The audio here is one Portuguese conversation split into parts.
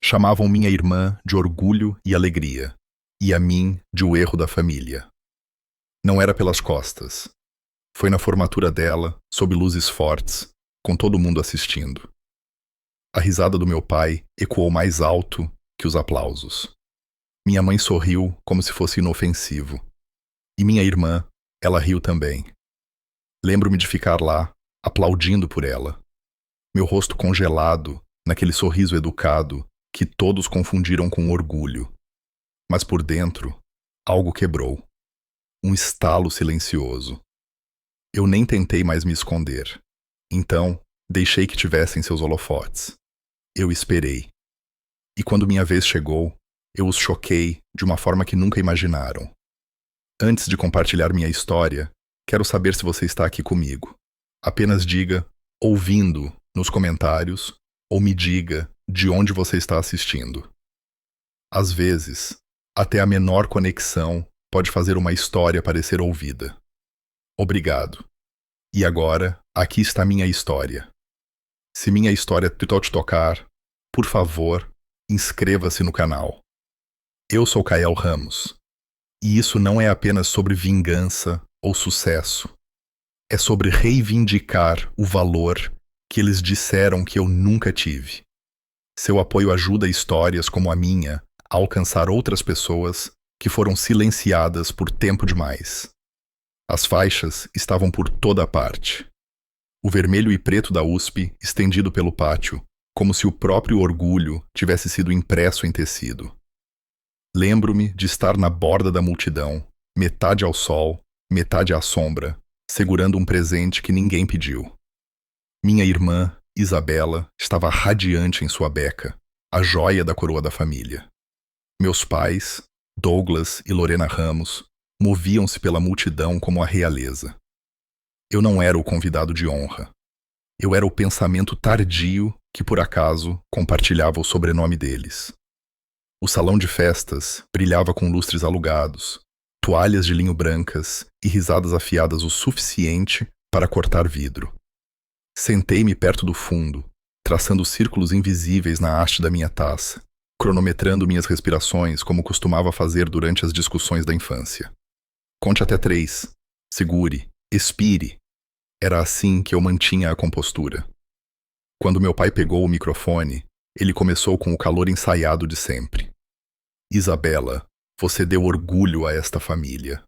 Chamavam minha irmã de orgulho e alegria, e a mim de o erro da família. Não era pelas costas. Foi na formatura dela, sob luzes fortes, com todo mundo assistindo. A risada do meu pai ecoou mais alto que os aplausos. Minha mãe sorriu como se fosse inofensivo. E minha irmã, ela riu também. Lembro-me de ficar lá, aplaudindo por ela. Meu rosto congelado, naquele sorriso educado, que todos confundiram com orgulho. Mas por dentro, algo quebrou. Um estalo silencioso. Eu nem tentei mais me esconder. Então, deixei que tivessem seus holofotes. Eu esperei. E quando minha vez chegou, eu os choquei de uma forma que nunca imaginaram. Antes de compartilhar minha história, quero saber se você está aqui comigo. Apenas diga, ouvindo, nos comentários, ou me diga de onde você está assistindo. Às vezes, até a menor conexão pode fazer uma história parecer ouvida. Obrigado. E agora, aqui está minha história. Se minha história tentou te tocar, por favor, inscreva-se no canal. Eu sou Kael Ramos. E isso não é apenas sobre vingança ou sucesso. É sobre reivindicar o valor que eles disseram que eu nunca tive. Seu apoio ajuda histórias como a minha a alcançar outras pessoas que foram silenciadas por tempo demais. As faixas estavam por toda parte. O vermelho e preto da USP estendido pelo pátio, como se o próprio orgulho tivesse sido impresso em tecido. Lembro-me de estar na borda da multidão, metade ao sol, metade à sombra, segurando um presente que ninguém pediu. Minha irmã, Isabela, estava radiante em sua beca, a joia da coroa da família. Meus pais, Douglas e Lorena Ramos, moviam-se pela multidão como a realeza. Eu não era o convidado de honra. Eu era o pensamento tardio que, por acaso, compartilhava o sobrenome deles. O salão de festas brilhava com lustres alugados, toalhas de linho brancas e risadas afiadas o suficiente para cortar vidro. Sentei-me perto do fundo, traçando círculos invisíveis na haste da minha taça, cronometrando minhas respirações como costumava fazer durante as discussões da infância. Conte até 3. Segure. Expire. Era assim que eu mantinha a compostura. Quando meu pai pegou o microfone, ele começou com o calor ensaiado de sempre. Isabela, você deu orgulho a esta família.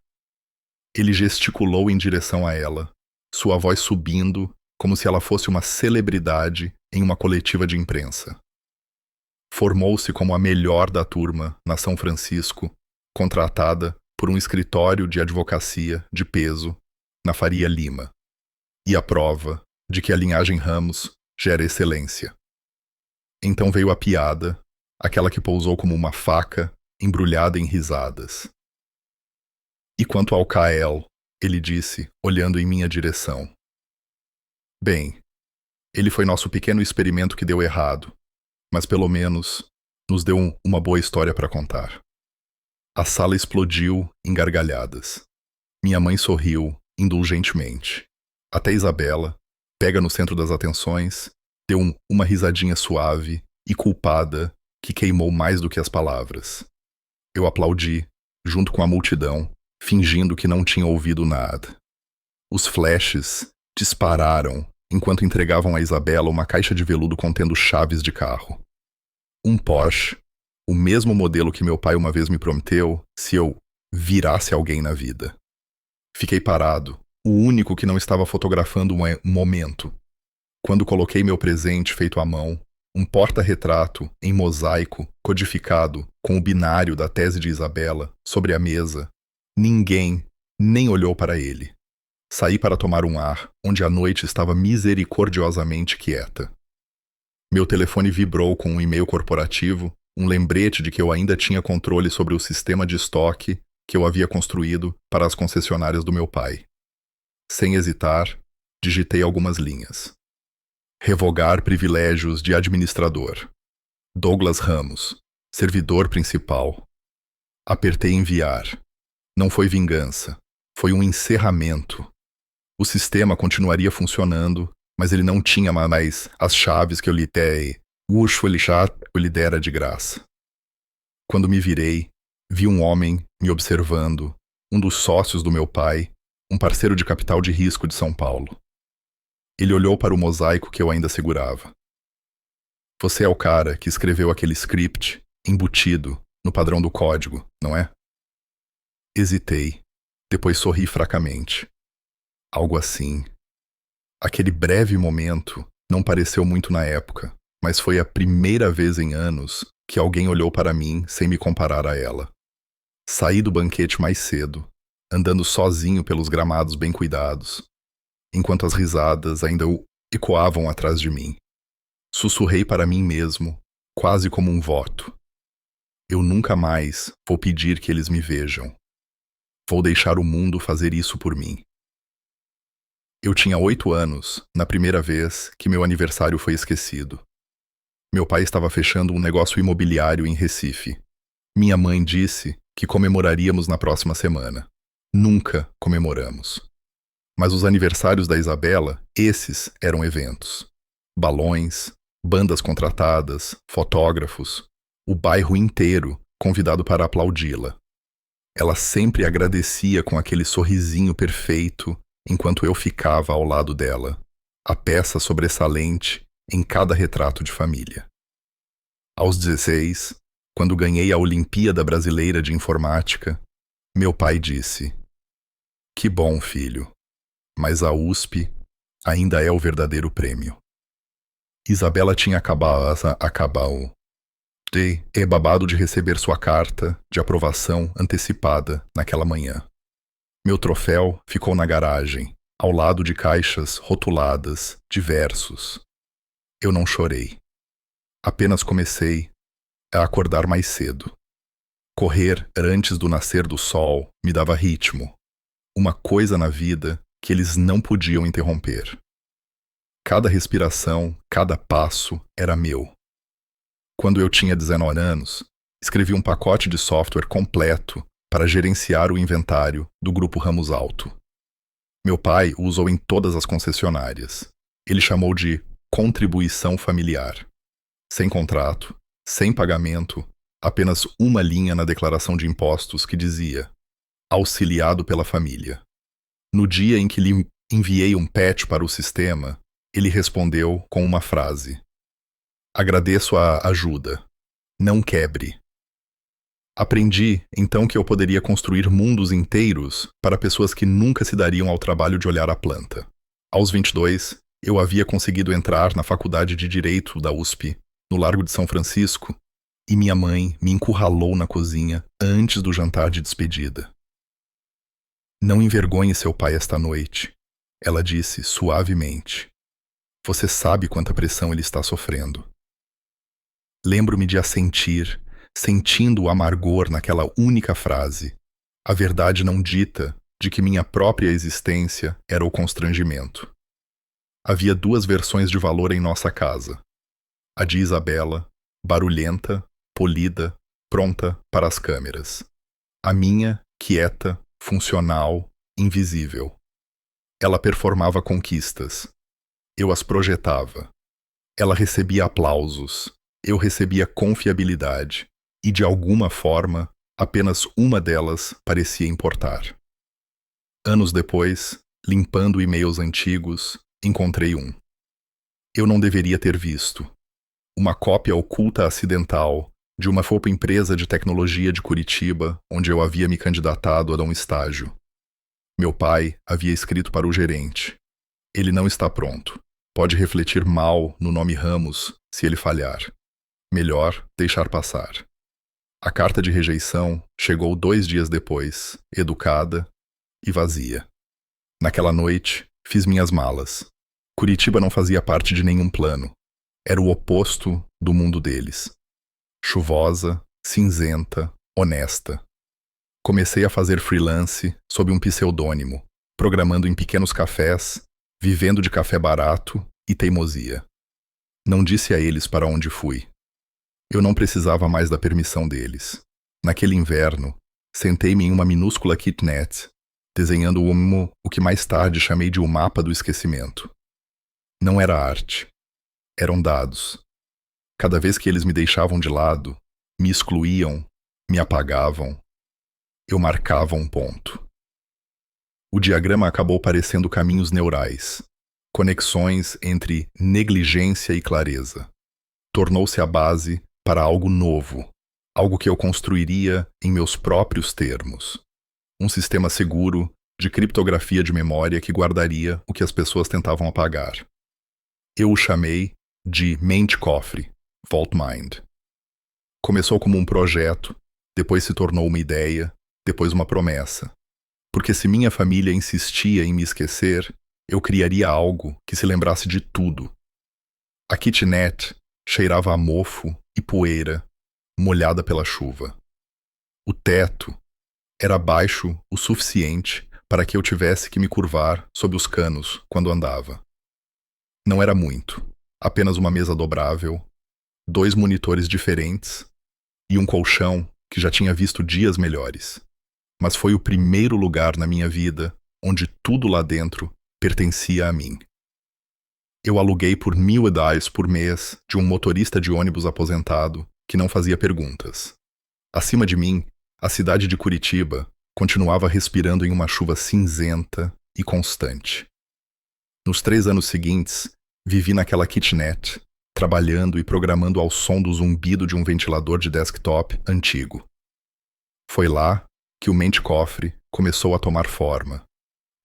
Ele gesticulou em direção a ela, sua voz subindo como se ela fosse uma celebridade em uma coletiva de imprensa. Formou-se como a melhor da turma na São Francisco, contratada por um escritório de advocacia de peso na Faria Lima. E a prova de que a linhagem Ramos gera excelência. Então veio a piada, aquela que pousou como uma faca embrulhada em risadas. E quanto ao Kael, ele disse, olhando em minha direção. Bem, ele foi nosso pequeno experimento que deu errado, mas pelo menos nos deu uma boa história para contar. A sala explodiu em gargalhadas. Minha mãe sorriu indulgentemente. Até Isabela, pega no centro das atenções, deu uma risadinha suave e culpada que queimou mais do que as palavras. Eu aplaudi, junto com a multidão, fingindo que não tinha ouvido nada. Os flashes dispararam enquanto entregavam a Isabela uma caixa de veludo contendo chaves de carro. Um Porsche, o mesmo modelo que meu pai uma vez me prometeu se eu virasse alguém na vida. Fiquei parado, o único que não estava fotografando um momento. Quando coloquei meu presente feito à mão, um porta-retrato em mosaico codificado com o binário da tese de Isabela sobre a mesa, ninguém nem olhou para ele. Saí para tomar um ar, onde a noite estava misericordiosamente quieta. Meu telefone vibrou com um e-mail corporativo, um lembrete de que eu ainda tinha controle sobre o sistema de estoque que eu havia construído para as concessionárias do meu pai. Sem hesitar, digitei algumas linhas. Revogar privilégios de administrador. Douglas Ramos, servidor principal. Apertei enviar. Não foi vingança, foi um encerramento. O sistema continuaria funcionando, mas ele não tinha mais as chaves que eu lhe dei O Ushwalishat o lhe dera de graça. Quando me virei, vi um homem me observando, um dos sócios do meu pai, um parceiro de capital de risco de São Paulo. Ele olhou para o mosaico que eu ainda segurava. Você é o cara que escreveu aquele script embutido no padrão do código, não é? Hesitei, depois sorri fracamente. Algo assim. Aquele breve momento não pareceu muito na época, mas foi a primeira vez em anos que alguém olhou para mim sem me comparar a ela. Saí do banquete mais cedo, andando sozinho pelos gramados bem cuidados, enquanto as risadas ainda ecoavam atrás de mim. Sussurrei para mim mesmo, quase como um voto. Eu nunca mais vou pedir que eles me vejam. Vou deixar o mundo fazer isso por mim. Eu tinha 8 anos, na primeira vez que meu aniversário foi esquecido. Meu pai estava fechando um negócio imobiliário em Recife. Minha mãe disse que comemoraríamos na próxima semana. Nunca comemoramos. Mas os aniversários da Isabela, esses eram eventos. Balões, bandas contratadas, fotógrafos, o bairro inteiro convidado para aplaudi-la. Ela sempre agradecia com aquele sorrisinho perfeito enquanto eu ficava ao lado dela, a peça sobressalente em cada retrato de família. Aos 16, quando ganhei a Olimpíada Brasileira de Informática, meu pai disse: "Que bom, filho, mas a USP ainda é o verdadeiro prêmio." Isabela tinha acabado de babado de receber sua carta de aprovação antecipada naquela manhã. Meu troféu ficou na garagem, ao lado de caixas rotuladas de versos. Eu não chorei. Apenas comecei a acordar mais cedo. Correr antes do nascer do sol me dava ritmo, uma coisa na vida que eles não podiam interromper. Cada respiração, cada passo era meu. Quando eu tinha 19 anos, escrevi um pacote de software completo para gerenciar o inventário do Grupo Ramos Alto. Meu pai o usou em todas as concessionárias. Ele chamou de contribuição familiar. Sem contrato, sem pagamento, apenas uma linha na declaração de impostos que dizia: auxiliado pela família. No dia em que lhe enviei um patch para o sistema, ele respondeu com uma frase: agradeço a ajuda. Não quebre. Aprendi, então, que eu poderia construir mundos inteiros para pessoas que nunca se dariam ao trabalho de olhar a planta. Aos 22, eu havia conseguido entrar na Faculdade de Direito da USP, no Largo de São Francisco, e minha mãe me encurralou na cozinha antes do jantar de despedida. Não envergonhe seu pai esta noite, ela disse suavemente. Você sabe quanta pressão ele está sofrendo. Lembro-me de assentir, sentindo o amargor naquela única frase, a verdade não dita de que minha própria existência era o constrangimento. Havia 2 versões de valor em nossa casa. A de Isabela, barulhenta, polida, pronta para as câmeras. A minha, quieta, funcional, invisível. Ela performava conquistas. Eu as projetava. Ela recebia aplausos. Eu recebia confiabilidade. E, de alguma forma, apenas uma delas parecia importar. Anos depois, limpando e-mails antigos, encontrei um. Eu não deveria ter visto. Uma cópia oculta acidental de uma empresa de tecnologia de Curitiba, onde eu havia me candidatado a dar um estágio. Meu pai havia escrito para o gerente: ele não está pronto. Pode refletir mal no nome Ramos se ele falhar. Melhor deixar passar. A carta de rejeição chegou 2 dias depois, educada e vazia. Naquela noite, fiz minhas malas. Curitiba não fazia parte de nenhum plano. Era o oposto do mundo deles. Chuvosa, cinzenta, honesta. Comecei a fazer freelance sob um pseudônimo, programando em pequenos cafés, vivendo de café barato e teimosia. Não disse a eles para onde fui. Eu não precisava mais da permissão deles. Naquele inverno, sentei-me em uma minúscula kitnet, desenhando o que mais tarde chamei de o mapa do esquecimento. Não era arte. Eram dados. Cada vez que eles me deixavam de lado, me excluíam, me apagavam, eu marcava um ponto. O diagrama acabou parecendo caminhos neurais, conexões entre negligência e clareza. Tornou-se a base para algo novo, algo que eu construiria em meus próprios termos. Um sistema seguro de criptografia de memória que guardaria o que as pessoas tentavam apagar. Eu o chamei de mente-cofre, Vault Mind. Começou como um projeto, depois se tornou uma ideia, depois uma promessa. Porque se minha família insistia em me esquecer, eu criaria algo que se lembrasse de tudo. A kitnet cheirava a mofo e poeira, molhada pela chuva. O teto era baixo o suficiente para que eu tivesse que me curvar sob os canos quando andava. Não era muito, apenas uma mesa dobrável, 2 monitores diferentes e um colchão que já tinha visto dias melhores. Mas foi o primeiro lugar na minha vida onde tudo lá dentro pertencia a mim. Eu aluguei por $1.000 por mês de um motorista de ônibus aposentado que não fazia perguntas. Acima de mim, a cidade de Curitiba continuava respirando em uma chuva cinzenta e constante. Nos 3 anos seguintes, vivi naquela kitnet, trabalhando e programando ao som do zumbido de um ventilador de desktop antigo. Foi lá que o mente-cofre começou a tomar forma,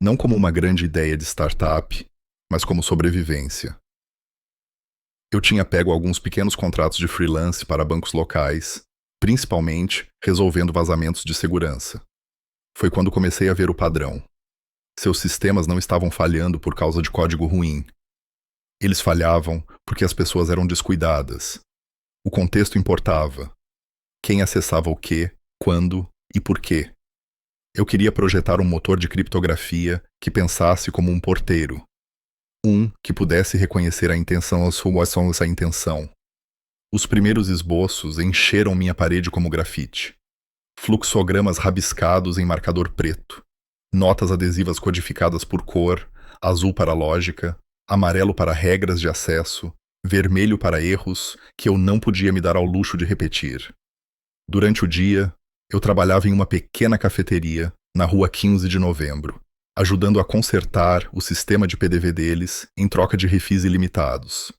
não como uma grande ideia de startup, mas como sobrevivência. Eu tinha pego alguns pequenos contratos de freelance para bancos locais, principalmente resolvendo vazamentos de segurança. Foi quando comecei a ver o padrão. Seus sistemas não estavam falhando por causa de código ruim. Eles falhavam porque as pessoas eram descuidadas. O contexto importava. Quem acessava o quê, quando e por quê. Eu queria projetar um motor de criptografia que pensasse como um porteiro. Um que pudesse reconhecer a intenção essa intenção. Os primeiros esboços encheram minha parede como grafite. Fluxogramas rabiscados em marcador preto. Notas adesivas codificadas por cor, azul para lógica, amarelo para regras de acesso, vermelho para erros que eu não podia me dar ao luxo de repetir. Durante o dia, eu trabalhava em uma pequena cafeteria na rua 15 de novembro, ajudando a consertar o sistema de PDV deles em troca de refis ilimitados.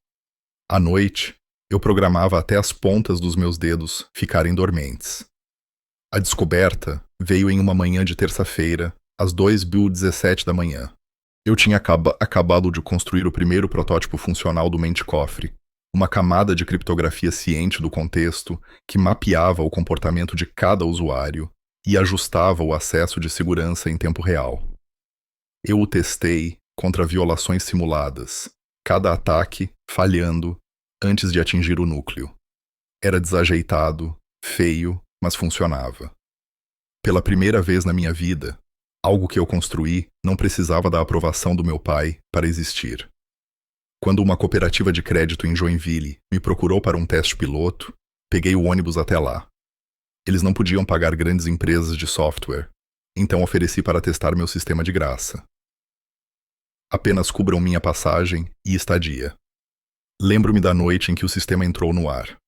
À noite, eu programava até as pontas dos meus dedos ficarem dormentes. A descoberta veio em uma manhã de terça-feira, às 2h17 da manhã. Eu tinha acabado de construir o primeiro protótipo funcional do mente-cofre, uma camada de criptografia ciente do contexto que mapeava o comportamento de cada usuário e ajustava o acesso de segurança em tempo real. Eu o testei contra violações simuladas, cada ataque falhando antes de atingir o núcleo. Era desajeitado, feio, mas funcionava. Pela primeira vez na minha vida, algo que eu construí não precisava da aprovação do meu pai para existir. Quando uma cooperativa de crédito em Joinville me procurou para um teste piloto, peguei o ônibus até lá. Eles não podiam pagar grandes empresas de software, então ofereci para testar meu sistema de graça. Apenas cubram minha passagem e estadia. Lembro-me da noite em que o sistema entrou no ar.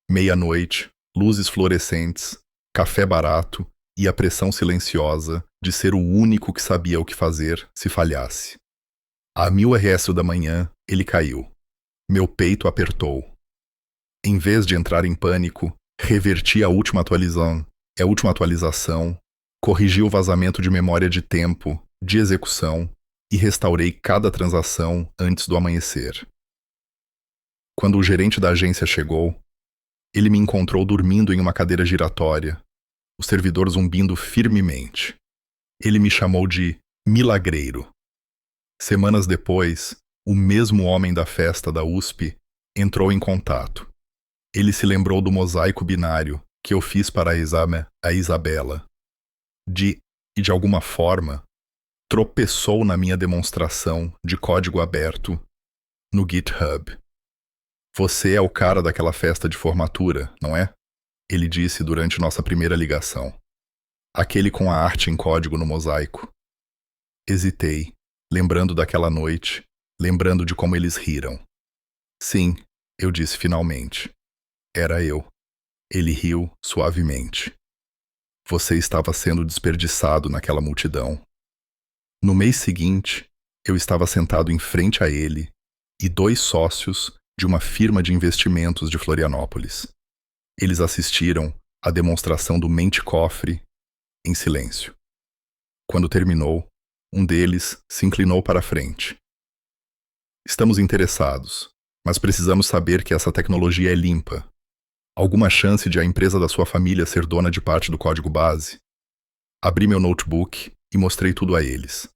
Meia-noite, luzes fluorescentes, café barato e a pressão silenciosa de ser o único que sabia o que fazer se falhasse. A 1000 RS da manhã, ele caiu. Meu peito apertou. Em vez de entrar em pânico, reverti a última atualização, corrigi o vazamento de memória de tempo, de execução e restaurei cada transação antes do amanhecer. Quando o gerente da agência chegou, ele me encontrou dormindo em uma cadeira giratória, o servidor zumbindo firmemente. Ele me chamou de milagreiro. Semanas depois, o mesmo homem da festa da USP entrou em contato. Ele se lembrou do mosaico binário que eu fiz para a Isabela. E de alguma forma, tropeçou na minha demonstração de código aberto no GitHub. Você é o cara daquela festa de formatura, não é? Ele disse durante nossa primeira ligação. Aquele com a arte em código no mosaico. Hesitei, lembrando daquela noite, lembrando de como eles riram. Sim, eu disse finalmente. Era eu. Ele riu suavemente. Você estava sendo desperdiçado naquela multidão. No mês seguinte, eu estava sentado em frente a ele e dois sócios de uma firma de investimentos de Florianópolis. Eles assistiram à demonstração do mente-cofre em silêncio. Quando terminou, um deles se inclinou para a frente. Estamos interessados, mas precisamos saber que essa tecnologia é limpa. Alguma chance de a empresa da sua família ser dona de parte do código base? Abri meu notebook e mostrei tudo a eles.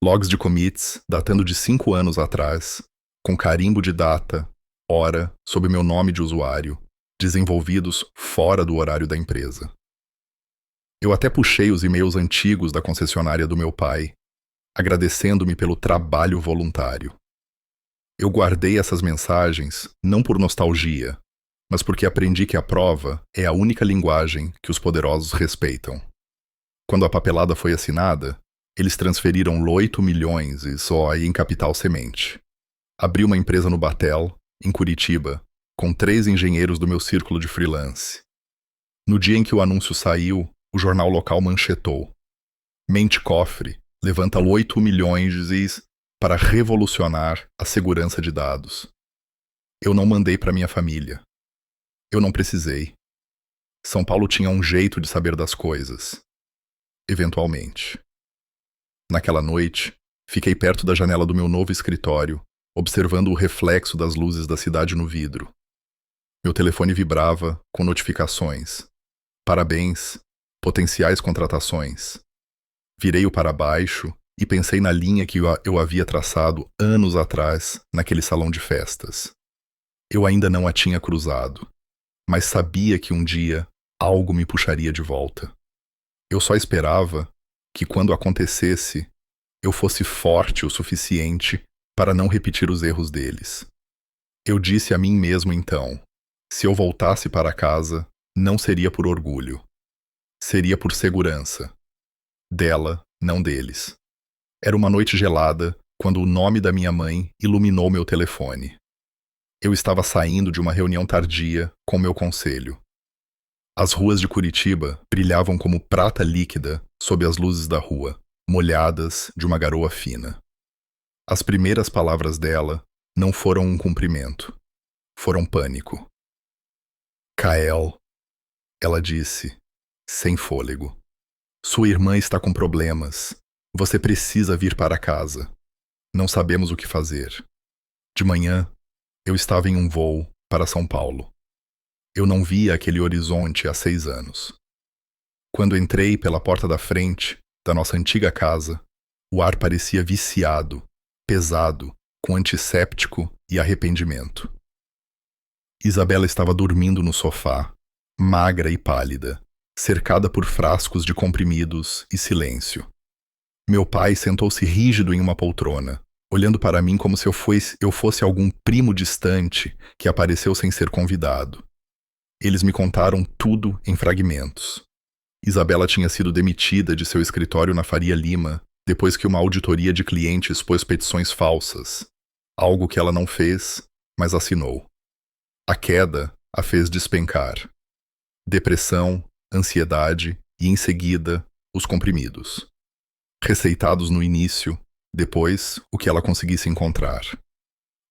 Logs de commits datando de 5 anos atrás, com carimbo de data, hora, sob meu nome de usuário, desenvolvidos fora do horário da empresa. Eu até puxei os e-mails antigos da concessionária do meu pai, agradecendo-me pelo trabalho voluntário. Eu guardei essas mensagens não por nostalgia, mas porque aprendi que a prova é a única linguagem que os poderosos respeitam. Quando a papelada foi assinada, eles transferiram 8 milhões e só aí em capital semente. Abri uma empresa no Batel, em Curitiba, com 3 engenheiros do meu círculo de freelance. No dia em que o anúncio saiu, o jornal local manchetou: Mente Cofre levanta 8 milhões para revolucionar a segurança de dados. Eu não mandei para minha família. Eu não precisei. São Paulo tinha um jeito de saber das coisas. Eventualmente. Naquela noite, fiquei perto da janela do meu novo escritório, observando o reflexo das luzes da cidade no vidro. Meu telefone vibrava com notificações. Parabéns, potenciais contratações. Virei-o para baixo e pensei na linha que eu havia traçado anos atrás naquele salão de festas. Eu ainda não a tinha cruzado, mas sabia que um dia algo me puxaria de volta. Eu só esperava que, quando acontecesse, eu fosse forte o suficiente para não repetir os erros deles. Eu disse a mim mesmo então: se eu voltasse para casa, não seria por orgulho. Seria por segurança. Dela, não deles. Era uma noite gelada quando o nome da minha mãe iluminou meu telefone. Eu estava saindo de uma reunião tardia com meu conselho. As ruas de Curitiba brilhavam como prata líquida sob as luzes da rua, molhadas de uma garoa fina. As primeiras palavras dela não foram um cumprimento. Foram pânico. Kael, ela disse, sem fôlego. Sua irmã está com problemas. Você precisa vir para casa. Não sabemos o que fazer. De manhã, eu estava em um voo para São Paulo. Eu não via aquele horizonte há 6 anos. Quando entrei pela porta da frente da nossa antiga casa, o ar parecia viciado, pesado, com antisséptico e arrependimento. Isabela estava dormindo no sofá, magra e pálida, cercada por frascos de comprimidos e silêncio. Meu pai sentou-se rígido em uma poltrona, olhando para mim como se eu fosse algum primo distante que apareceu sem ser convidado. Eles me contaram tudo em fragmentos. Isabela tinha sido demitida de seu escritório na Faria Lima depois que uma auditoria de clientes pôs petições falsas, algo que ela não fez, mas assinou. A queda a fez despencar. Depressão, ansiedade e, em seguida, os comprimidos. Receitados no início, depois, o que ela conseguisse encontrar.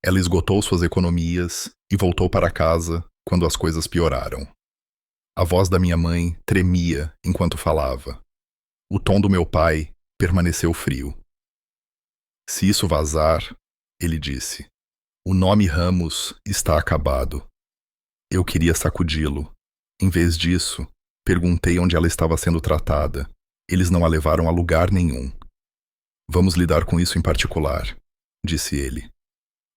Ela esgotou suas economias e voltou para casa quando as coisas pioraram. A voz da minha mãe tremia enquanto falava. O tom do meu pai permaneceu frio. Se isso vazar, ele disse, o nome Ramos está acabado. Eu queria sacudi-lo. Em vez disso, perguntei onde ela estava sendo tratada. Eles não a levaram a lugar nenhum. Vamos lidar com isso em particular, disse ele.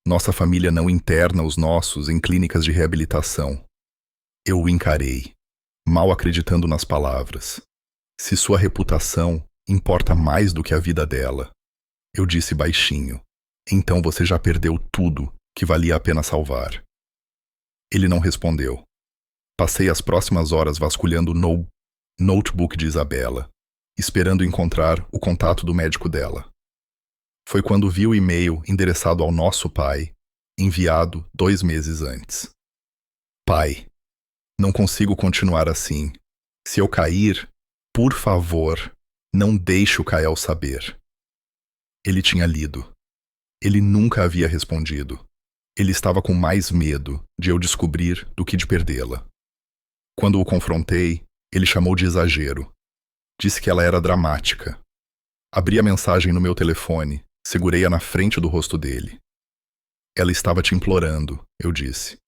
Nossa família não interna os nossos em clínicas de reabilitação. Eu o encarei, mal acreditando nas palavras. Se sua reputação importa mais do que a vida dela, eu disse baixinho, então você já perdeu tudo que valia a pena salvar. Ele não respondeu. Passei as próximas horas vasculhando o notebook de Isabela, esperando encontrar o contato do médico dela. Foi quando vi o e-mail endereçado ao nosso pai, enviado 2 meses antes. Pai, Não consigo continuar assim. Se eu cair, por favor, não deixe o Kael saber. Ele tinha lido. Ele nunca havia respondido. Ele estava com mais medo de eu descobrir do que de perdê-la. Quando o confrontei, ele chamou de exagero. Disse que ela era dramática. Abri a mensagem no meu telefone, segurei-a na frente do rosto dele. Ela estava te implorando, eu disse,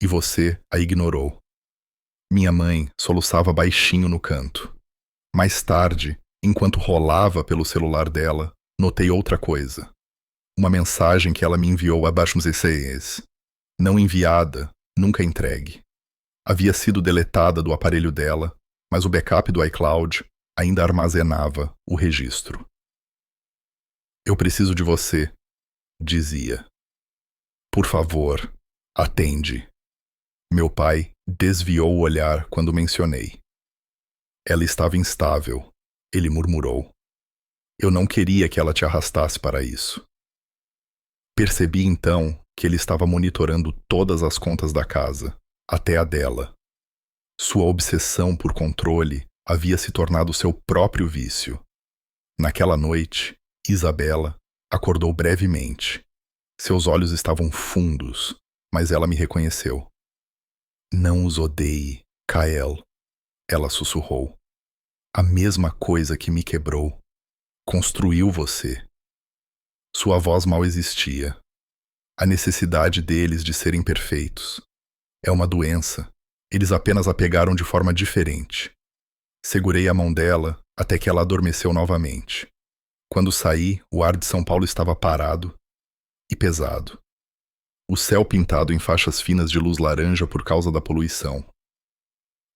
e você a ignorou. Minha mãe soluçava baixinho no canto. Mais tarde, enquanto rolava pelo celular dela, notei outra coisa. Uma mensagem que ela me enviou abaixo dos ECEs. Não enviada, nunca entregue. Havia sido deletada do aparelho dela, mas o backup do iCloud ainda armazenava o registro. Eu preciso de você, dizia. Por favor, atende. Meu pai desviou o olhar quando mencionei. Ela estava instável, ele murmurou. Eu não queria que ela te arrastasse para isso. Percebi então que ele estava monitorando todas as contas da casa, até a dela. Sua obsessão por controle havia se tornado seu próprio vício. Naquela noite, Isabela acordou brevemente. Seus olhos estavam fundos, mas ela me reconheceu. Não os odeie, Kael, ela sussurrou. A mesma coisa que me quebrou. Construiu você. Sua voz mal existia. A necessidade deles de serem perfeitos. É uma doença. Eles apenas a pegaram de forma diferente. Segurei a mão dela até que ela adormeceu novamente. Quando saí, o ar de São Paulo estava parado e pesado. O céu pintado em faixas finas de luz laranja por causa da poluição.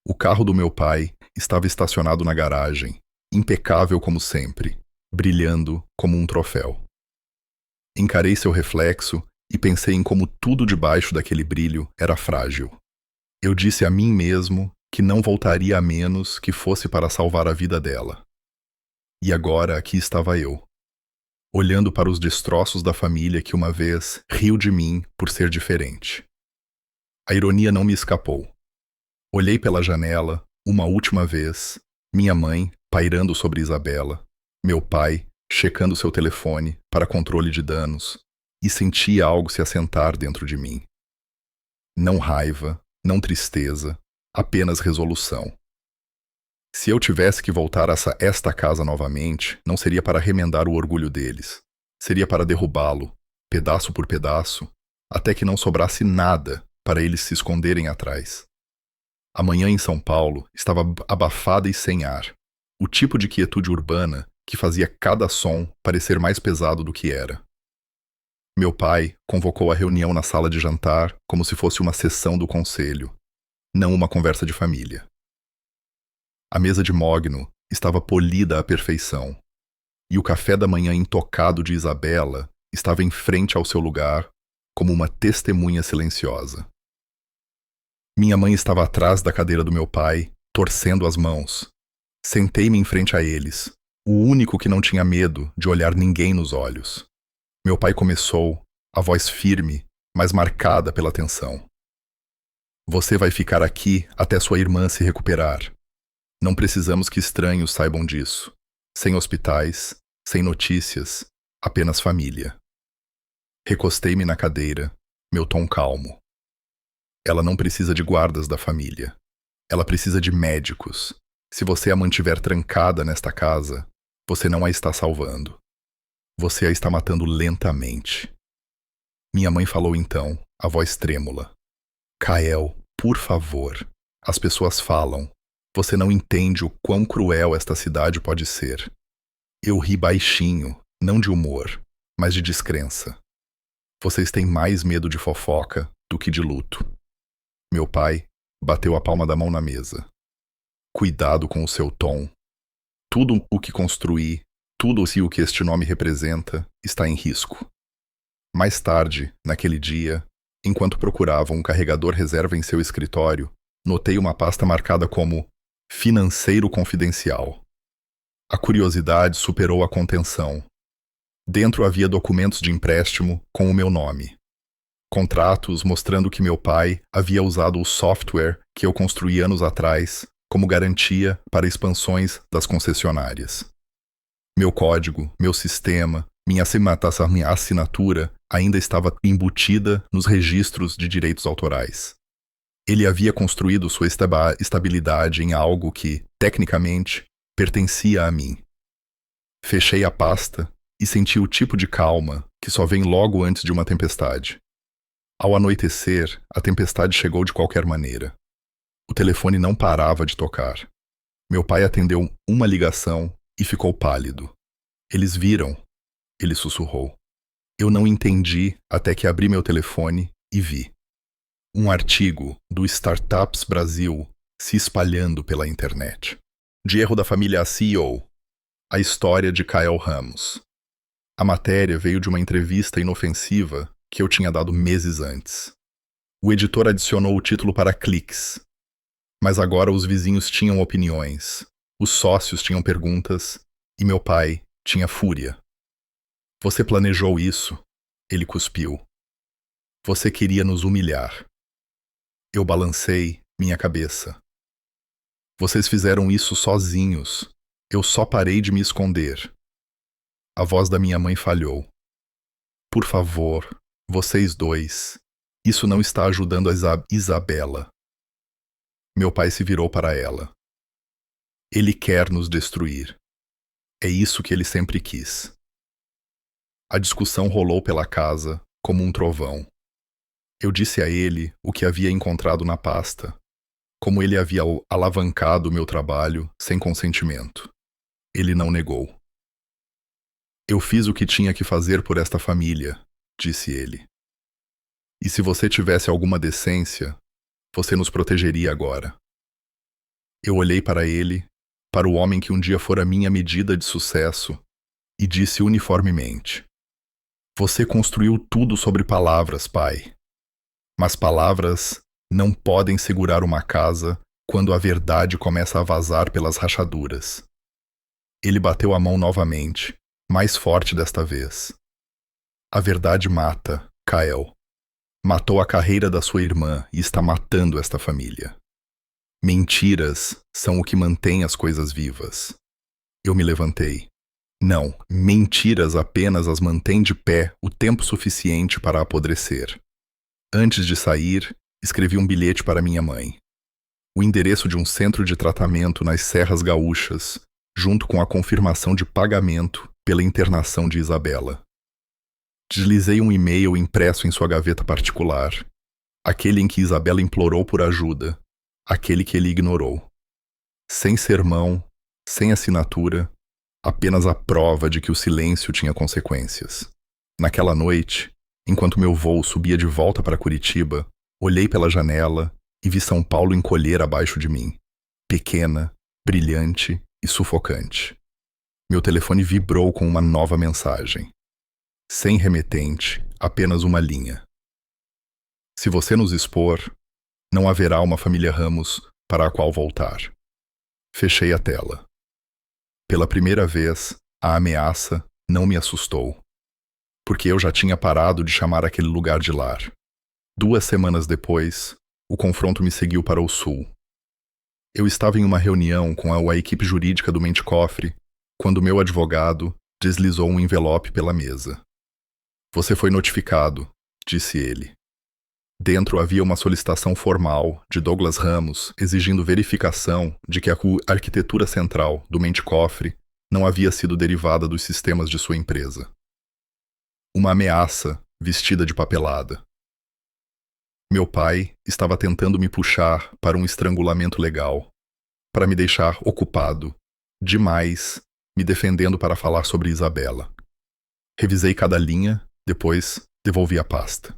O carro do meu pai estava estacionado na garagem, impecável como sempre, brilhando como um troféu. Encarei seu reflexo e pensei em como tudo debaixo daquele brilho era frágil. Eu disse a mim mesmo que não voltaria a menos que fosse para salvar a vida dela. E agora aqui estava eu, olhando para os destroços da família que uma vez riu de mim por ser diferente. A ironia não me escapou. Olhei pela janela, uma última vez, minha mãe pairando sobre Isabela, meu pai checando seu telefone para controle de danos, e senti algo se assentar dentro de mim. Não raiva, não tristeza, apenas resolução. Se eu tivesse que voltar a esta casa novamente, não seria para remendar o orgulho deles. Seria para derrubá-lo, pedaço por pedaço, até que não sobrasse nada para eles se esconderem atrás. A manhã em São Paulo estava abafada e sem ar. O tipo de quietude urbana que fazia cada som parecer mais pesado do que era. Meu pai convocou a reunião na sala de jantar como se fosse uma sessão do conselho, não uma conversa de família. A mesa de mogno estava polida à perfeição, e o café da manhã intocado de Isabela estava em frente ao seu lugar, como uma testemunha silenciosa. Minha mãe estava atrás da cadeira do meu pai, torcendo as mãos. Sentei-me em frente a eles, o único que não tinha medo de olhar ninguém nos olhos. Meu pai começou, a voz firme, mas marcada pela tensão. Você vai ficar aqui até sua irmã se recuperar. Não precisamos que estranhos saibam disso. Sem hospitais, sem notícias, apenas família. Recostei-me na cadeira, meu tom calmo. Ela não precisa de guardas da família. Ela precisa de médicos. Se você a mantiver trancada nesta casa, você não a está salvando. Você a está matando lentamente. Minha mãe falou então, a voz trêmula. Kael, por favor. As pessoas falam. Você não entende o quão cruel esta cidade pode ser. Eu ri baixinho, não de humor, mas de descrença. Vocês têm mais medo de fofoca do que de luto. Meu pai bateu a palma da mão na mesa. Cuidado com o seu tom. Tudo o que construí, tudo o que este nome representa, está em risco. Mais tarde, naquele dia, enquanto procurava um carregador reserva em seu escritório, notei uma pasta marcada como Financeiro Confidencial. A curiosidade superou a contenção. Dentro havia documentos de empréstimo com o meu nome. Contratos mostrando que meu pai havia usado o software que eu construí anos atrás como garantia para expansões das concessionárias. Meu código, meu sistema, minha assinatura ainda estava embutida nos registros de direitos autorais. Ele havia construído sua estabilidade em algo que, tecnicamente, pertencia a mim. Fechei a pasta e senti o tipo de calma que só vem logo antes de uma tempestade. Ao anoitecer, a tempestade chegou de qualquer maneira. O telefone não parava de tocar. Meu pai atendeu uma ligação e ficou pálido. Eles viram, ele sussurrou. Eu não entendi até que abri meu telefone e vi. Um artigo do Startups Brasil se espalhando pela internet. De erro da família CEO. A história de Kyle Ramos. A matéria veio de uma entrevista inofensiva que eu tinha dado meses antes. O editor adicionou o título para cliques. Mas agora os vizinhos tinham opiniões, os sócios tinham perguntas e meu pai tinha fúria. Você planejou isso? Ele cuspiu. Você queria nos humilhar. Eu balancei minha cabeça. Vocês fizeram isso sozinhos. Eu só parei de me esconder. A voz da minha mãe falhou. Por favor, vocês dois. Isso não está ajudando a Isabela. Meu pai se virou para ela. Ele quer nos destruir. É isso que ele sempre quis. A discussão rolou pela casa como um trovão. Eu disse a ele o que havia encontrado na pasta, como ele havia alavancado o meu trabalho sem consentimento. Ele não negou. Eu fiz o que tinha que fazer por esta família, disse ele. E se você tivesse alguma decência, você nos protegeria agora. Eu olhei para ele, para o homem que um dia fora minha medida de sucesso, e disse uniformemente: Você construiu tudo sobre palavras, pai. Mas palavras não podem segurar uma casa quando a verdade começa a vazar pelas rachaduras. Ele bateu a mão novamente, mais forte desta vez. A verdade mata, Kyle. Matou a carreira da sua irmã e está matando esta família. Mentiras são o que mantém as coisas vivas. Eu me levantei. Não, mentiras apenas as mantêm de pé o tempo suficiente para apodrecer. Antes de sair, escrevi um bilhete para minha mãe. O endereço de um centro de tratamento nas Serras Gaúchas, junto com a confirmação de pagamento pela internação de Isabela. Deslizei um e-mail impresso em sua gaveta particular, aquele em que Isabela implorou por ajuda, aquele que ele ignorou. Sem sermão, sem assinatura, apenas a prova de que o silêncio tinha consequências. Naquela noite, enquanto meu voo subia de volta para Curitiba, olhei pela janela e vi São Paulo encolher abaixo de mim, pequena, brilhante e sufocante. Meu telefone vibrou com uma nova mensagem. Sem remetente, apenas uma linha. Se você nos expor, não haverá uma família Ramos para a qual voltar. Fechei a tela. Pela primeira vez, a ameaça não me assustou, porque eu já tinha parado de chamar aquele lugar de lar. 2 semanas depois, o confronto me seguiu para o sul. Eu estava em uma reunião com a equipe jurídica do Mente Cofre, quando meu advogado deslizou um envelope pela mesa. Você foi notificado, disse ele. Dentro havia uma solicitação formal de Douglas Ramos exigindo verificação de que a arquitetura central do Mente Cofre não havia sido derivada dos sistemas de sua empresa. Uma ameaça vestida de papelada. Meu pai estava tentando me puxar para um estrangulamento legal, para me deixar ocupado, demais, me defendendo para falar sobre Isabela. Revisei cada linha, depois devolvi a pasta.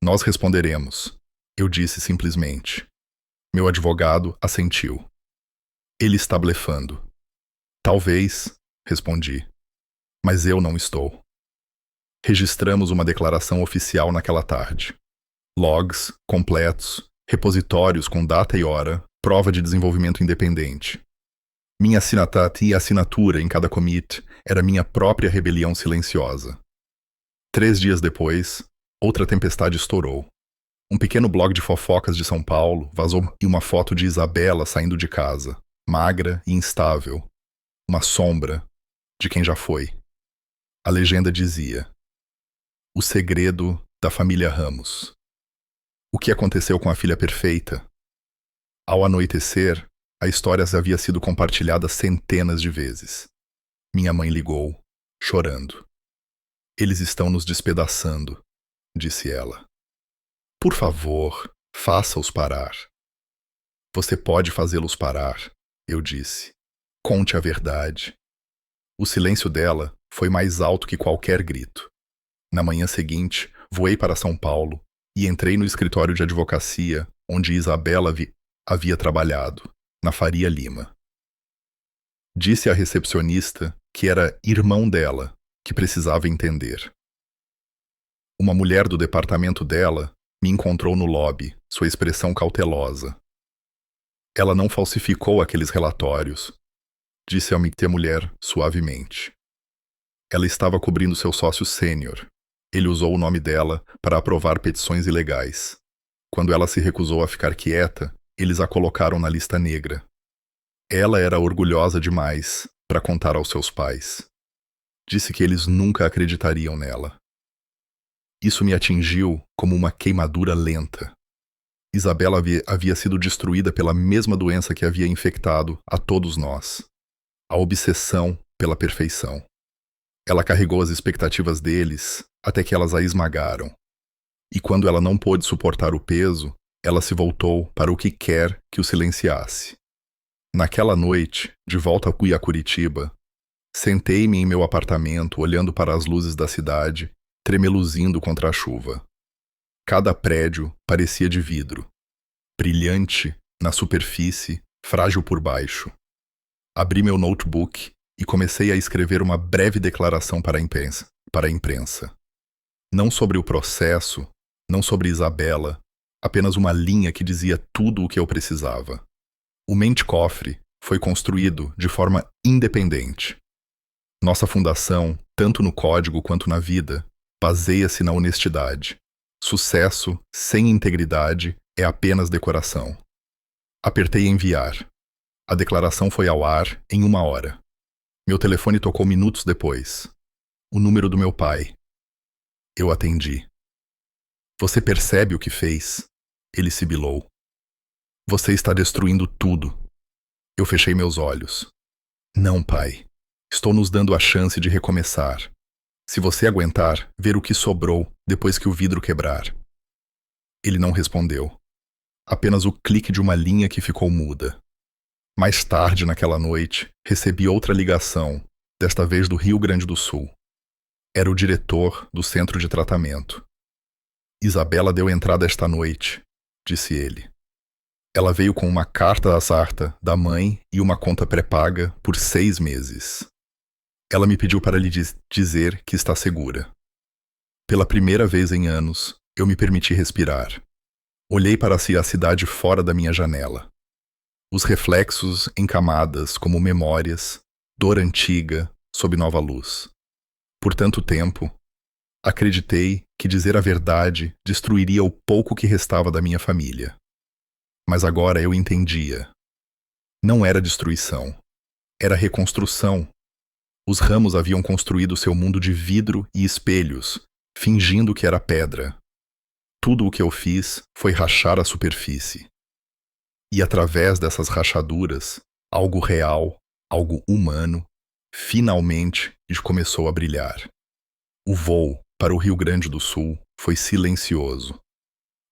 Nós responderemos, eu disse simplesmente. Meu advogado assentiu. Ele está blefando. Talvez, respondi, mas eu não estou. Registramos uma declaração oficial naquela tarde. Logs completos, repositórios com data e hora, prova de desenvolvimento independente. Minha assinatura em cada commit era minha própria rebelião silenciosa. 3 dias depois, Outra tempestade estourou. Um pequeno blog de fofocas de São Paulo vazou e uma foto de Isabela saindo de casa, magra e instável, uma sombra de quem já foi. A legenda dizia: o segredo da família Ramos. O que aconteceu com a filha perfeita? Ao anoitecer, a história havia sido compartilhada centenas de vezes. Minha mãe ligou, chorando. Eles estão nos despedaçando, disse ela. Por favor, faça-os parar. Você pode fazê-los parar, eu disse. Conte a verdade. O silêncio dela foi mais alto que qualquer grito. Na manhã seguinte, voei para São Paulo e entrei no escritório de advocacia onde Isabela havia trabalhado, na Faria Lima. Disse à recepcionista que era irmão dela, que precisava entender. Uma mulher do departamento dela me encontrou no lobby, sua expressão cautelosa. Ela não falsificou aqueles relatórios, disse a mulher suavemente. Ela estava cobrindo seu sócio sênior. Ele usou o nome dela para aprovar petições ilegais. Quando ela se recusou a ficar quieta, eles a colocaram na lista negra. Ela era orgulhosa demais para contar aos seus pais. Disse que eles nunca acreditariam nela. Isso me atingiu como uma queimadura lenta. Isabela havia sido destruída pela mesma doença que havia infectado a todos nós. A obsessão pela perfeição. Ela carregou as expectativas deles até que elas a esmagaram. E quando ela não pôde suportar o peso, ela se voltou para o que quer que o silenciasse. Naquela noite, de volta a Curitiba, sentei-me em meu apartamento olhando para as luzes da cidade, tremeluzindo contra a chuva. Cada prédio parecia de vidro, brilhante na superfície, frágil por baixo. Abri meu notebook e comecei a escrever uma breve declaração para a imprensa. Não sobre o processo, não sobre Isabela, apenas uma linha que dizia tudo o que eu precisava. O Mente-Cofre foi construído de forma independente. Nossa fundação, tanto no código quanto na vida, baseia-se na honestidade. Sucesso sem integridade é apenas decoração. Apertei enviar. A declaração foi ao ar em 1 hora. Meu telefone tocou minutos depois. O número do meu pai. Eu atendi. Você percebe o que fez? Ele sibilou. Você está destruindo tudo. Eu fechei meus olhos. Não, pai. Estou nos dando a chance de recomeçar. Se você aguentar, ver o que sobrou depois que o vidro quebrar. Ele não respondeu. Apenas o clique de uma linha que ficou muda. Mais tarde naquela noite, recebi outra ligação, desta vez do Rio Grande do Sul. Era o diretor do centro de tratamento. Isabela deu entrada esta noite, disse ele. Ela veio com uma carta da sarta da mãe e uma conta pré-paga por 6 meses. Ela me pediu para lhe dizer que está segura. Pela primeira vez em anos, eu me permiti respirar. Olhei para a cidade fora da minha janela. Os reflexos em camadas como memórias, dor antiga sob nova luz. Por tanto tempo, acreditei que dizer a verdade destruiria o pouco que restava da minha família. Mas agora eu entendia. Não era destruição, era reconstrução. Os Ramos haviam construído seu mundo de vidro e espelhos, fingindo que era pedra. Tudo o que eu fiz foi rachar a superfície. E através dessas rachaduras, algo real, algo humano, finalmente começou a brilhar. O voo para o Rio Grande do Sul foi silencioso.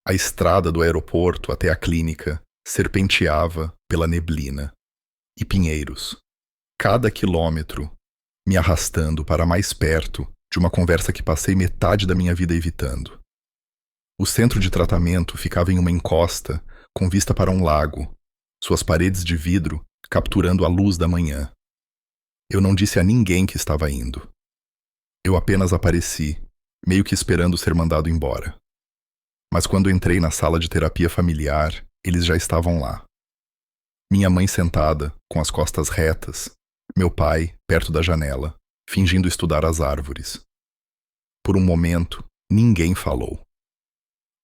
A estrada do aeroporto até a clínica serpenteava pela neblina. E pinheiros. Cada quilômetro me arrastando para mais perto de uma conversa que passei metade da minha vida evitando. O centro de tratamento ficava em uma encosta com vista para um lago, suas paredes de vidro capturando a luz da manhã. Eu não disse a ninguém que estava indo. Eu apenas apareci, meio que esperando ser mandado embora. Mas quando entrei na sala de terapia familiar, eles já estavam lá. Minha mãe sentada, com as costas retas, meu pai perto da janela, fingindo estudar as árvores. Por um momento, Ninguém falou.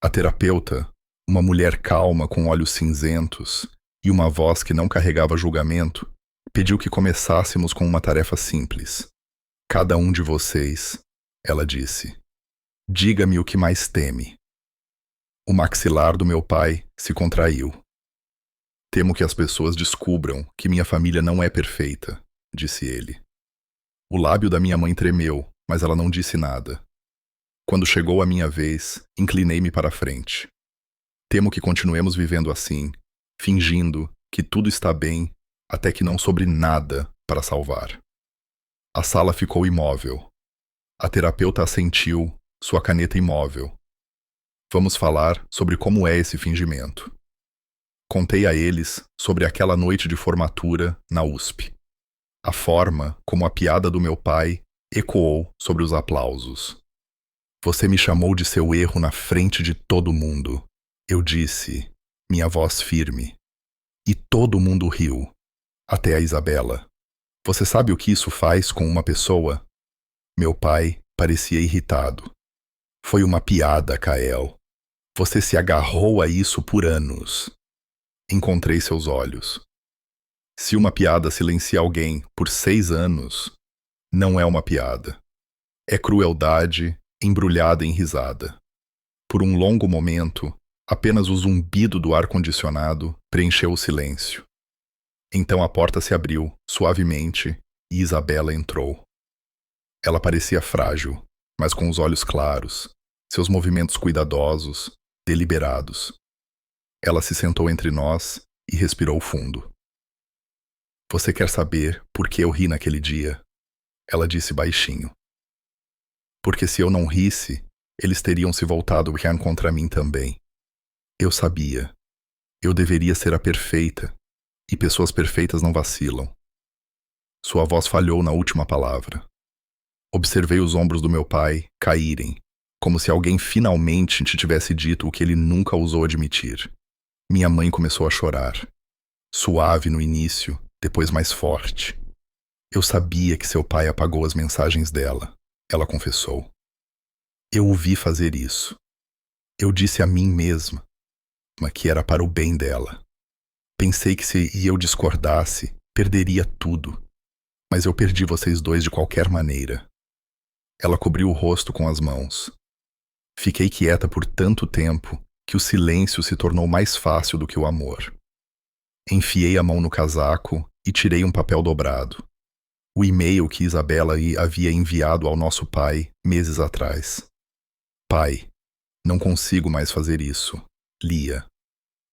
A terapeuta, uma mulher calma com olhos cinzentos e uma voz que não carregava julgamento, pediu que começássemos com uma tarefa simples. Cada um de vocês, ela disse, diga-me o que mais teme. O maxilar do meu pai se contraiu. Temo que as pessoas descubram que minha família não é perfeita, disse ele. O lábio da minha mãe tremeu, mas ela não disse nada. Quando chegou a minha vez, inclinei-me para a frente. Temo que continuemos vivendo assim, fingindo que tudo está bem, até que não sobre nada para salvar. A sala ficou imóvel. A terapeuta assentiu, sua caneta imóvel. Vamos falar sobre como é esse fingimento. Contei a eles sobre aquela noite de formatura na USP. A forma como a piada do meu pai ecoou sobre os aplausos. Você me chamou de seu erro na frente de todo mundo. Eu disse, minha voz firme. E todo mundo riu, até a Isabela. Você sabe o que isso faz com uma pessoa? Meu pai parecia irritado. Foi uma piada, Kael. Você se agarrou a isso por anos. Encontrei seus olhos. Se uma piada silencia alguém por 6 anos, não é uma piada. É crueldade embrulhada em risada. Por um longo momento, apenas o zumbido do ar-condicionado preencheu o silêncio. Então a porta se abriu, suavemente, e Isabela entrou. Ela parecia frágil, mas com os olhos claros, seus movimentos cuidadosos, deliberados. Ela se sentou entre nós e respirou fundo. Você quer saber por que eu ri naquele dia? Ela disse baixinho. Porque se eu não risse, eles teriam se voltado contra mim também. Eu sabia. Eu deveria ser a perfeita, e pessoas perfeitas não vacilam. Sua voz falhou na última palavra. Observei os ombros do meu pai caírem, como se alguém finalmente te tivesse dito o que ele nunca ousou admitir. Minha mãe começou a chorar. Suave no início, depois mais forte. Eu sabia que seu pai apagou as mensagens dela, ela confessou. Eu o vi fazer isso. Eu disse a mim mesma que era para o bem dela. Pensei que se eu discordasse, perderia tudo. Mas eu perdi vocês dois de qualquer maneira. Ela cobriu o rosto com as mãos. Fiquei quieta por tanto tempo que o silêncio se tornou mais fácil do que o amor. Enfiei a mão no casaco e tirei um papel dobrado. O e-mail que Isabela havia enviado ao nosso pai meses atrás. Pai, não consigo mais fazer isso. Lia.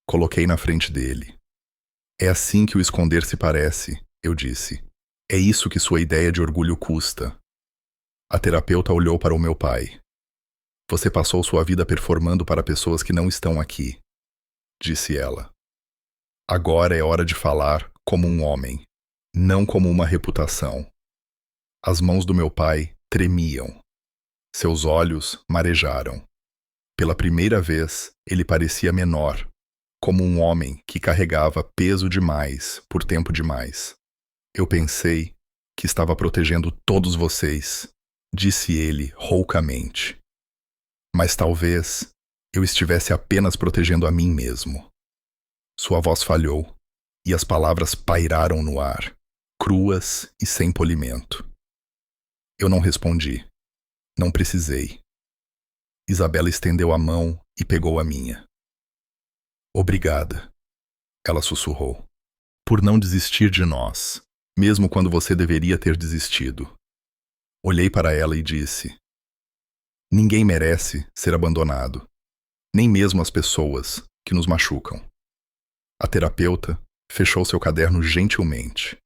Coloquei na frente dele. É assim que o esconder se parece, eu disse. É isso que sua ideia de orgulho custa. A terapeuta olhou para o meu pai. Você passou sua vida performando para pessoas que não estão aqui, disse ela. Agora é hora de falar como um homem, não como uma reputação. As mãos do meu pai tremiam. Seus olhos marejaram. Pela primeira vez, ele parecia menor, como um homem que carregava peso demais por tempo demais. Eu pensei que estava protegendo todos vocês, disse ele roucamente. Mas talvez eu estivesse apenas protegendo a mim mesmo. Sua voz falhou, e as palavras pairaram no ar, cruas e sem polimento. Eu não respondi. Não precisei. Isabela estendeu a mão e pegou a minha. Obrigada, ela sussurrou, por não desistir de nós, mesmo quando você deveria ter desistido. Olhei para ela e disse: ninguém merece ser abandonado, nem mesmo as pessoas que nos machucam. A terapeuta fechou seu caderno gentilmente.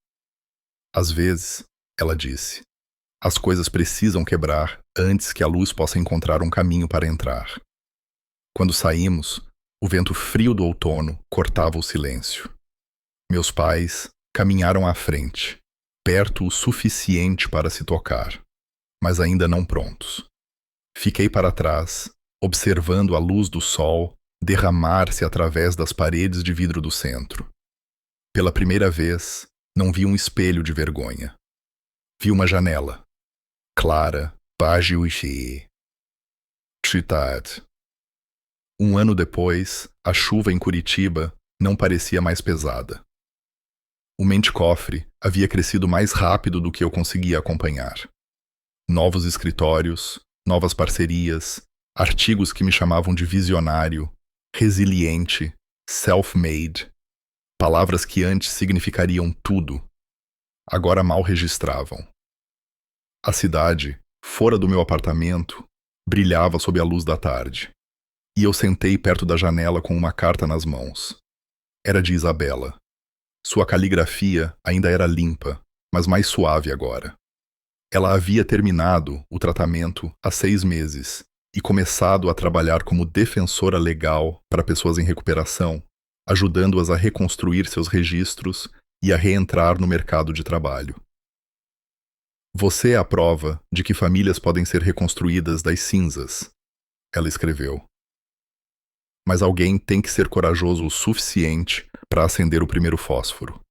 Às vezes, ela disse, as coisas precisam quebrar antes que a luz possa encontrar um caminho para entrar. Quando saímos, o vento frio do outono cortava o silêncio. Meus pais caminharam à frente, perto o suficiente para se tocar, mas ainda não prontos. Fiquei para trás, observando a luz do sol derramar-se através das paredes de vidro do centro. Pela primeira vez, não vi um espelho de vergonha. Vi uma janela. Clara, págil e cheia. Cidade. Um ano depois, a chuva em Curitiba não parecia mais pesada. O mente-cofre havia crescido mais rápido do que eu conseguia acompanhar. Novos escritórios, novas parcerias, artigos que me chamavam de visionário, resiliente, self-made, palavras que antes significariam tudo, agora mal registravam. A cidade, fora do meu apartamento, brilhava sob a luz da tarde, e eu sentei perto da janela com uma carta nas mãos. Era de Isabela. Sua caligrafia ainda era limpa, mas mais suave agora. Ela havia terminado o tratamento há 6 meses e começado a trabalhar como defensora legal para pessoas em recuperação, ajudando-as a reconstruir seus registros e a reentrar no mercado de trabalho. Você é a prova de que famílias podem ser reconstruídas das cinzas, ela escreveu. Mas alguém tem que ser corajoso o suficiente para acender o primeiro fósforo.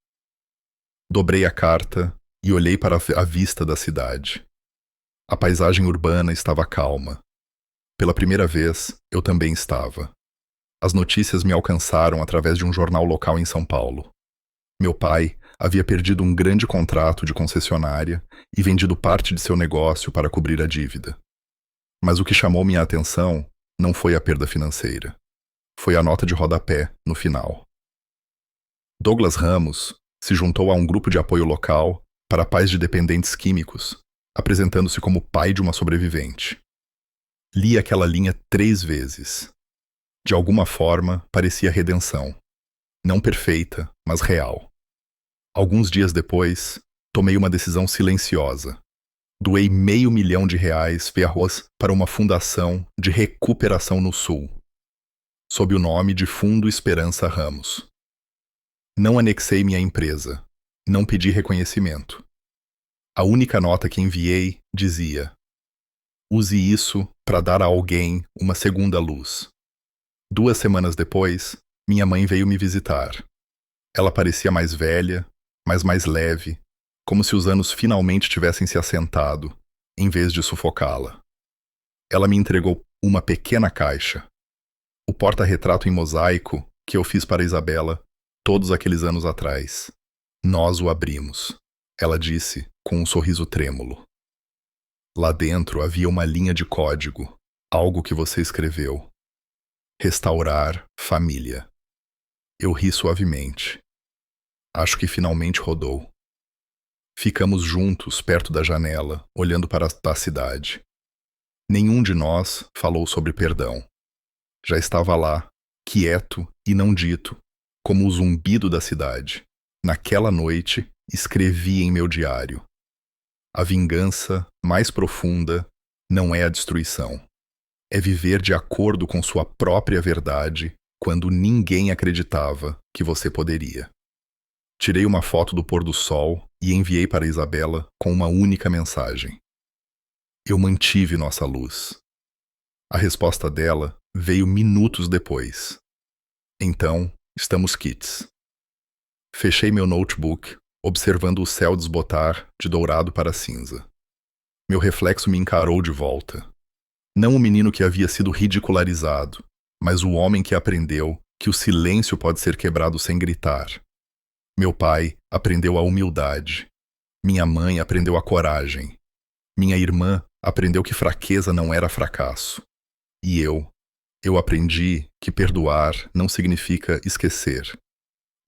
Dobrei a carta e olhei para a vista da cidade. A paisagem urbana estava calma. Pela primeira vez, eu também estava. As notícias me alcançaram através de um jornal local em São Paulo. Meu pai havia perdido um grande contrato de concessionária e vendido parte de seu negócio para cobrir a dívida. Mas o que chamou minha atenção não foi a perda financeira. Foi a nota de rodapé, no final. Douglas Ramos se juntou a um grupo de apoio local para pais de dependentes químicos, apresentando-se como pai de uma sobrevivente. Li aquela linha 3 vezes. De alguma forma, parecia redenção. Não perfeita, mas real. Alguns dias depois, tomei uma decisão silenciosa. Doei R$500 mil para uma fundação de recuperação no Sul, sob o nome de Fundo Esperança Ramos. Não anexei minha empresa. Não pedi reconhecimento. A única nota que enviei dizia: use isso para dar a alguém uma segunda luz. 2 semanas depois, minha mãe veio me visitar. Ela parecia mais velha, mas mais leve, como se os anos finalmente tivessem se assentado, em vez de sufocá-la. Ela me entregou uma pequena caixa. O porta-retrato em mosaico que eu fiz para Isabela todos aqueles anos atrás. Nós o abrimos, ela disse com um sorriso trêmulo. Lá dentro havia uma linha de código, algo que você escreveu. Restaurar família. Eu ri suavemente. Acho que finalmente rodou. Ficamos juntos perto da janela, olhando para a cidade. Nenhum de nós falou sobre perdão. Já estava lá, quieto e não dito, como o zumbido da cidade. Naquela noite, escrevi em meu diário: a vingança mais profunda não é a destruição. É viver de acordo com sua própria verdade quando ninguém acreditava que você poderia. Tirei uma foto do pôr do sol e enviei para Isabela com uma única mensagem: eu mantive nossa luz. A resposta dela veio minutos depois: então, estamos quites. Fechei meu notebook, observando o céu desbotar de dourado para cinza. Meu reflexo me encarou de volta. Não o menino que havia sido ridicularizado, mas o homem que aprendeu que o silêncio pode ser quebrado sem gritar. Meu pai aprendeu a humildade. Minha mãe aprendeu a coragem. Minha irmã aprendeu que fraqueza não era fracasso. E eu aprendi que perdoar não significa esquecer.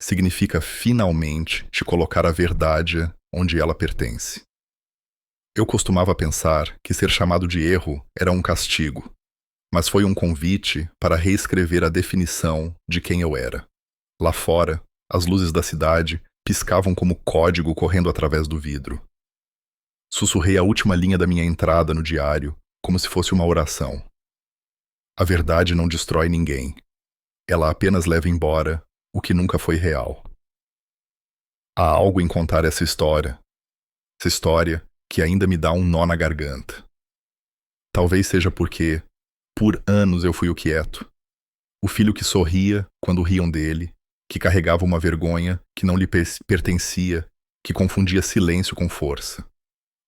Significa finalmente te colocar a verdade onde ela pertence. Eu costumava pensar que ser chamado de erro era um castigo, mas foi um convite para reescrever a definição de quem eu era. Lá fora, as luzes da cidade piscavam como código correndo através do vidro. Sussurrei a última linha da minha entrada no diário, como se fosse uma oração. A verdade não destrói ninguém. Ela apenas leva embora o que nunca foi real. Há algo em contar essa história que ainda me dá um nó na garganta. Talvez seja porque, por anos eu fui o quieto, o filho que sorria quando riam dele, que carregava uma vergonha que não lhe pertencia, que confundia silêncio com força.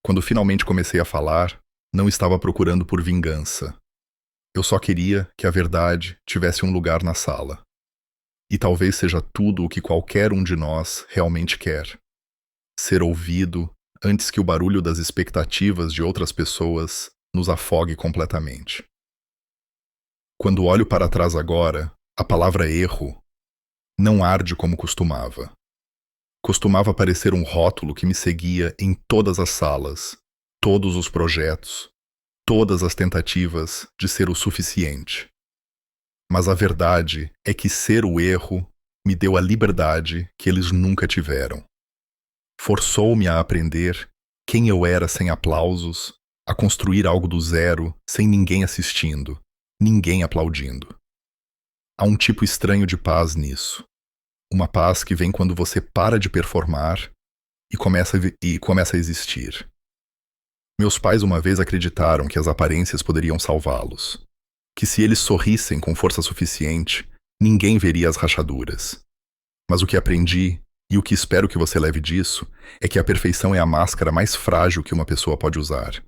Quando finalmente comecei a falar, não estava procurando por vingança. Eu só queria que a verdade tivesse um lugar na sala. E talvez seja tudo o que qualquer um de nós realmente quer. Ser ouvido antes que o barulho das expectativas de outras pessoas nos afogue completamente. Quando olho para trás agora, a palavra erro não arde como costumava. Costumava parecer um rótulo que me seguia em todas as salas, todos os projetos, todas as tentativas de ser o suficiente. Mas a verdade é que ser o erro me deu a liberdade que eles nunca tiveram. Forçou-me a aprender quem eu era sem aplausos, a construir algo do zero sem ninguém assistindo, ninguém aplaudindo. Há um tipo estranho de paz nisso. Uma paz que vem quando você para de performar e começa a existir. Meus pais uma vez acreditaram que as aparências poderiam salvá-los. Que se eles sorrissem com força suficiente, ninguém veria as rachaduras. Mas o que aprendi, e o que espero que você leve disso, é que a perfeição é a máscara mais frágil que uma pessoa pode usar.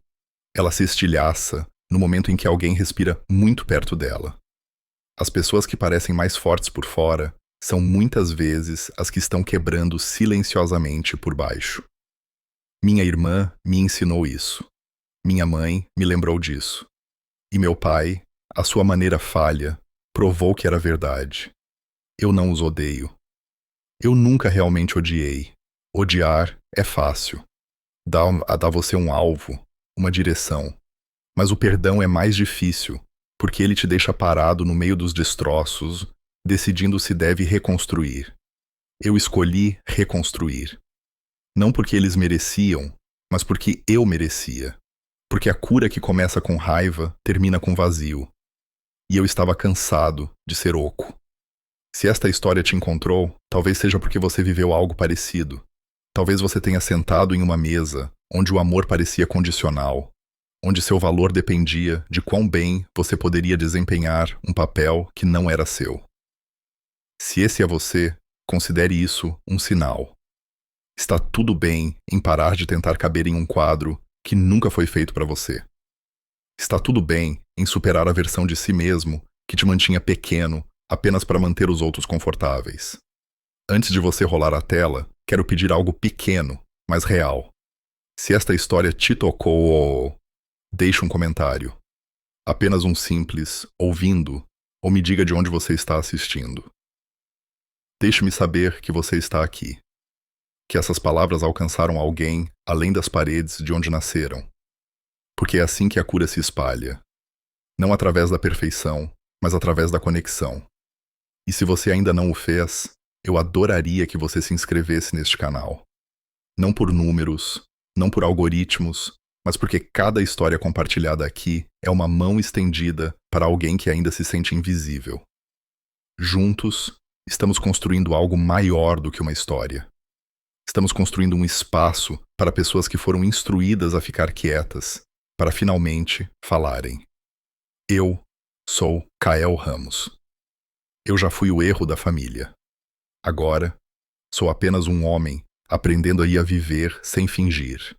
Ela se estilhaça no momento em que alguém respira muito perto dela. As pessoas que parecem mais fortes por fora são muitas vezes as que estão quebrando silenciosamente por baixo. Minha irmã me ensinou isso. Minha mãe me lembrou disso. E meu pai, à sua maneira falha, provou que era verdade. Eu não os odeio. Eu nunca realmente odiei. Odiar é fácil. Dá a você um alvo, uma direção. Mas o perdão é mais difícil, porque ele te deixa parado no meio dos destroços, decidindo se deve reconstruir. Eu escolhi reconstruir. Não porque eles mereciam, mas porque eu merecia. Porque a cura que começa com raiva termina com vazio. E eu estava cansado de ser oco. Se esta história te encontrou, talvez seja porque você viveu algo parecido. Talvez você tenha sentado em uma mesa onde o amor parecia condicional, onde seu valor dependia de quão bem você poderia desempenhar um papel que não era seu. Se esse é você, considere isso um sinal. Está tudo bem em parar de tentar caber em um quadro que nunca foi feito para você. Está tudo bem em superar a versão de si mesmo que te mantinha pequeno apenas para manter os outros confortáveis. Antes de você rolar a tela, quero pedir algo pequeno, mas real. Se esta história te tocou, deixe um comentário. Apenas um simples ouvindo, ou me diga de onde você está assistindo. Deixe-me saber que você está aqui. Que essas palavras alcançaram alguém além das paredes de onde nasceram. Porque é assim que a cura se espalha. Não através da perfeição, mas através da conexão. E se você ainda não o fez, eu adoraria que você se inscrevesse neste canal. Não por números, não por algoritmos, mas porque cada história compartilhada aqui é uma mão estendida para alguém que ainda se sente invisível. Juntos, estamos construindo algo maior do que uma história. Estamos construindo um espaço para pessoas que foram instruídas a ficar quietas, para finalmente falarem. Eu sou Kael Ramos. Eu já fui o erro da família. Agora, sou apenas um homem aprendendo a viver sem fingir.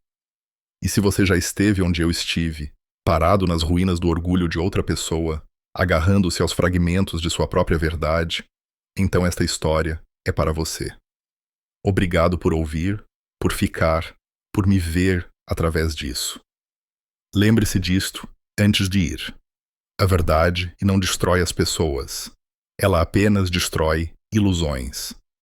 E se você já esteve onde eu estive, parado nas ruínas do orgulho de outra pessoa, agarrando-se aos fragmentos de sua própria verdade, então esta história é para você. Obrigado por ouvir, por ficar, por me ver através disso. Lembre-se disto antes de ir. A verdade não destrói as pessoas. Ela apenas destrói ilusões.